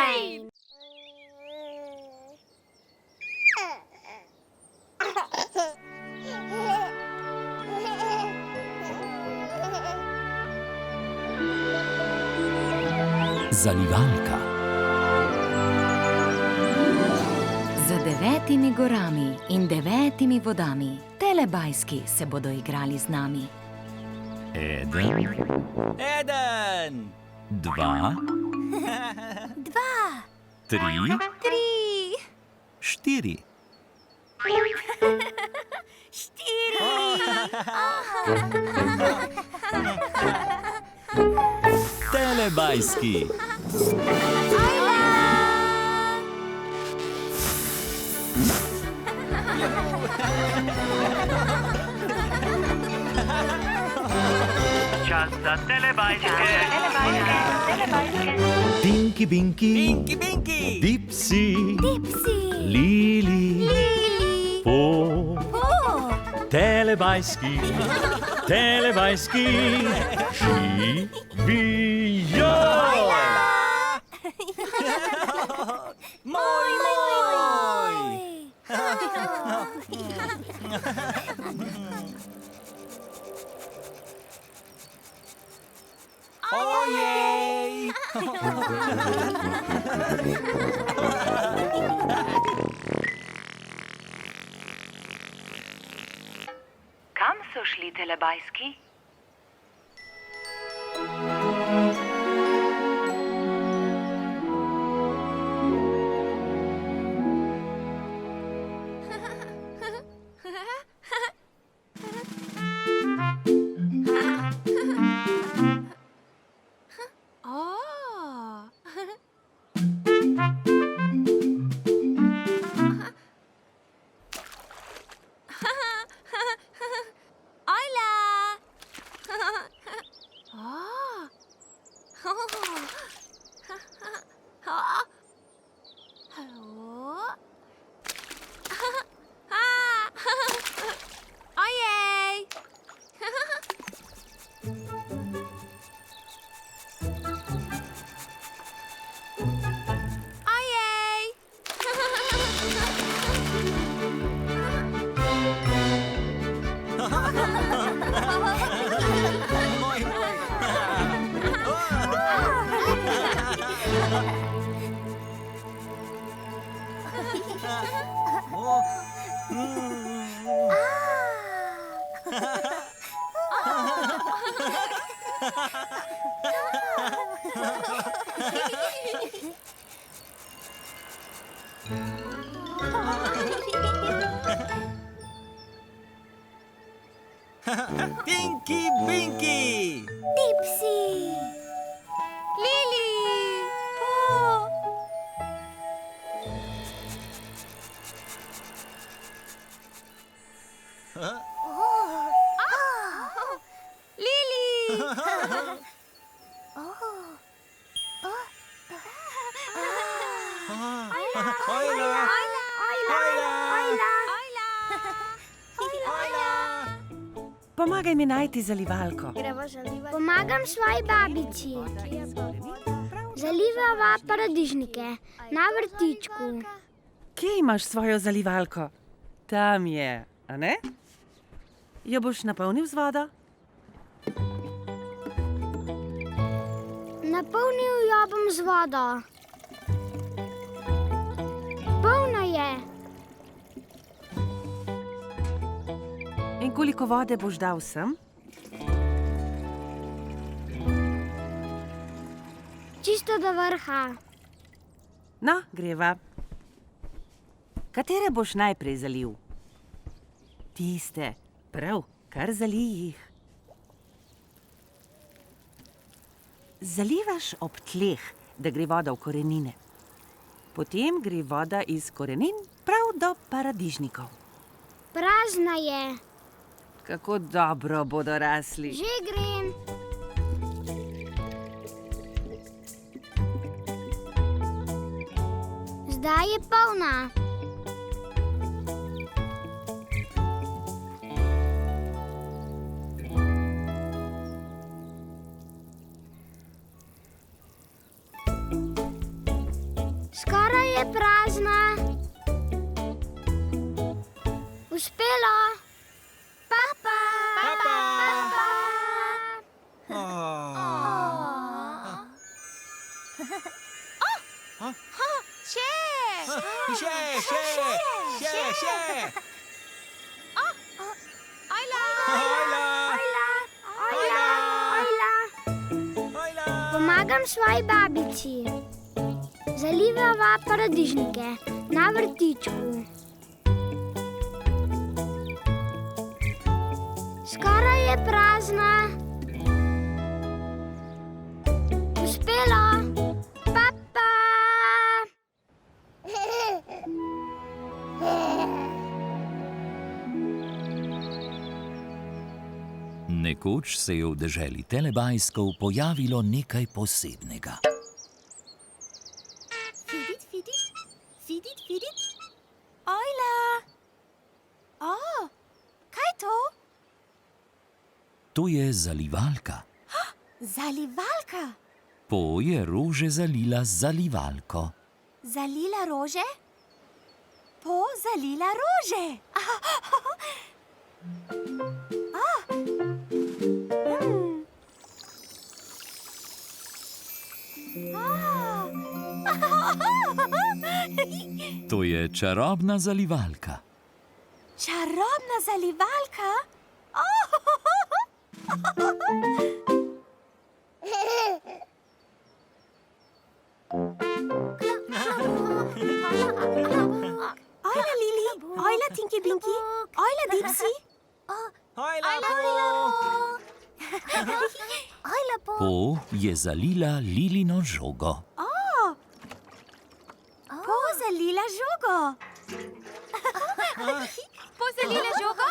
Rain! Zalivalka. Za 9 gorami in 9 vodami telebajski se bodo igrali z nami. 1, 2, 3, 4. Telebajski. Čas za telebajske. Tinky Binky, Pinky, Pinky! Dipsy, Dipsy, Lili, Po, telebajski, telebajski, živijo! Moj, moj! Ojej! Kam so šli telebajski? Pinky, Pinky! Dipsy, Lili, Po. Ojla! Pomagaj mi najti zalivalko. Pomagam svoji babici. Zalivava paradižnike na vrtičku. Kje imaš svojo zalivalko? Tam je, a ne? Jo boš napolnil z vodo? Napolnil jo bom z vodo. Polna je. In koliko vode boš dal sem? Čisto do vrha. No, greva. Katere boš najprej zalil? Tiste, prav, kar zalij jih. Zalivaš ob tleh, da gre voda v korenine. Potem gre voda iz korenin prav do paradižnikov. Prazna je. Kako dobro bodo rasli. Že grem. Zdaj je polna. Skoraj je prazna. Uspelo. Papa. Papa. Še. Hojla. Pomagam svoji babici. Zalivava paradižnike na vrtičku. Skoraj je prazna. Uspelo. Papa. Nekoč se je v deželi Telebajskov pojavilo nekaj posebnega. Fidit. Ojla! Kaj je to? To je zalivalka. Zalivalka. Po je rože zalila z zalivalko. Zalila rože? Po zalila rože. To je čarobna zalivalka. Čarobna zalivalka? Ojla Lili, ojla Tinky Binky, ojla Dipsy. Ojla Po. Po je zalila Lilino žogo. Po zalila žogo. Po zalila žogo?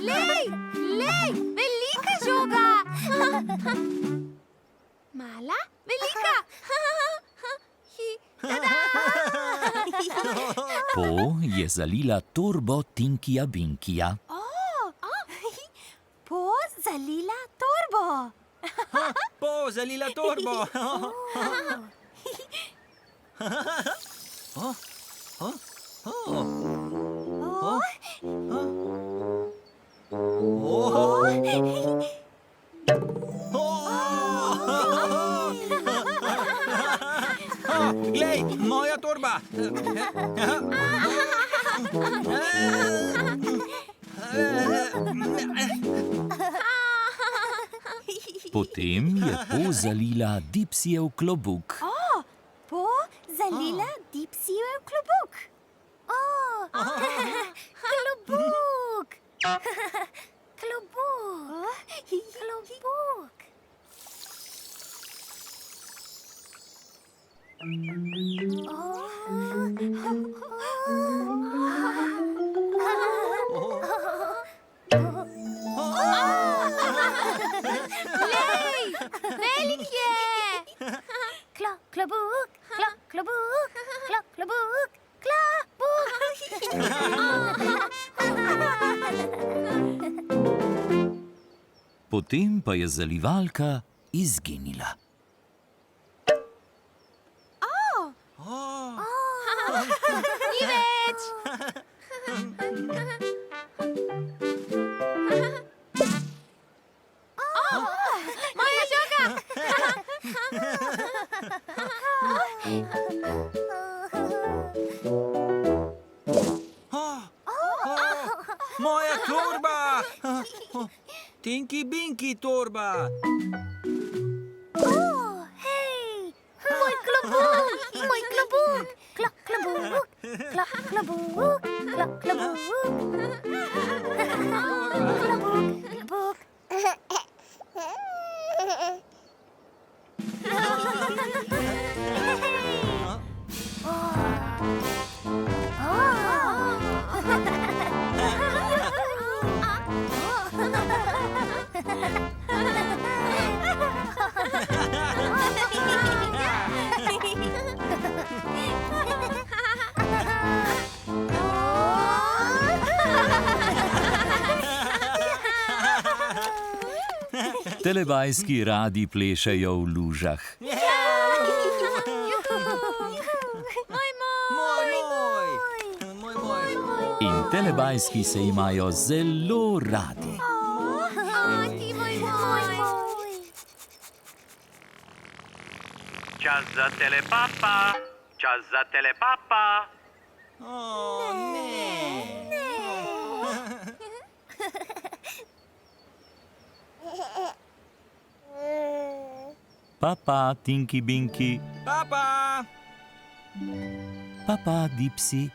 Lej, velika žoga. Mala, velika. Po je zalila torbo Tinkyja Binkyja. Po zalila torbo. Po zalila torbo. Glej, moja torba. Potem je Po zalila Dipsyjev klobuk. Po zalila Dipsyjev klobuk. Klobuk. Klobuk. Lej, velik je. Klobuk. Potem pa je zalivalka izginila. Ni več. Moja žoga. Moja torba. Tinky Binky torba. Hej, moj klobuk. Klobuk. Telebajski radi plešejo v lužah. In telebajski se imajo zelo radi. Čas za telepapa. Čas za telepapa. O, ne. Papa, Tinky Binky. Papa! Papa, Dipsy.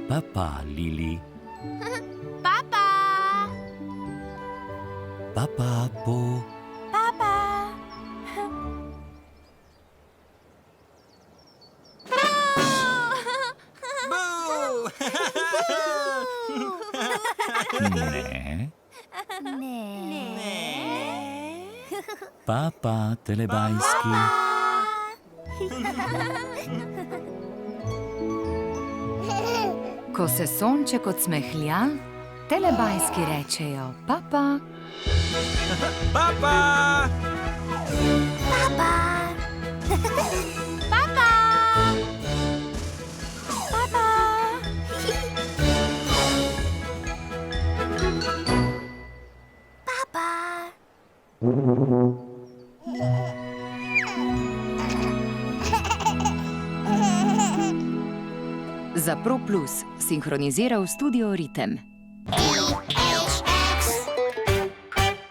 Papa, Lili. Papa! Papa, Po. Papa! Boo! Ne. Papa, telebajski. Ko se sonček odsmehlja, telebajski rečejo papa. Papa! Papa! Papa! Papa! Za Pro Plus sinhroniziral studio Ritem.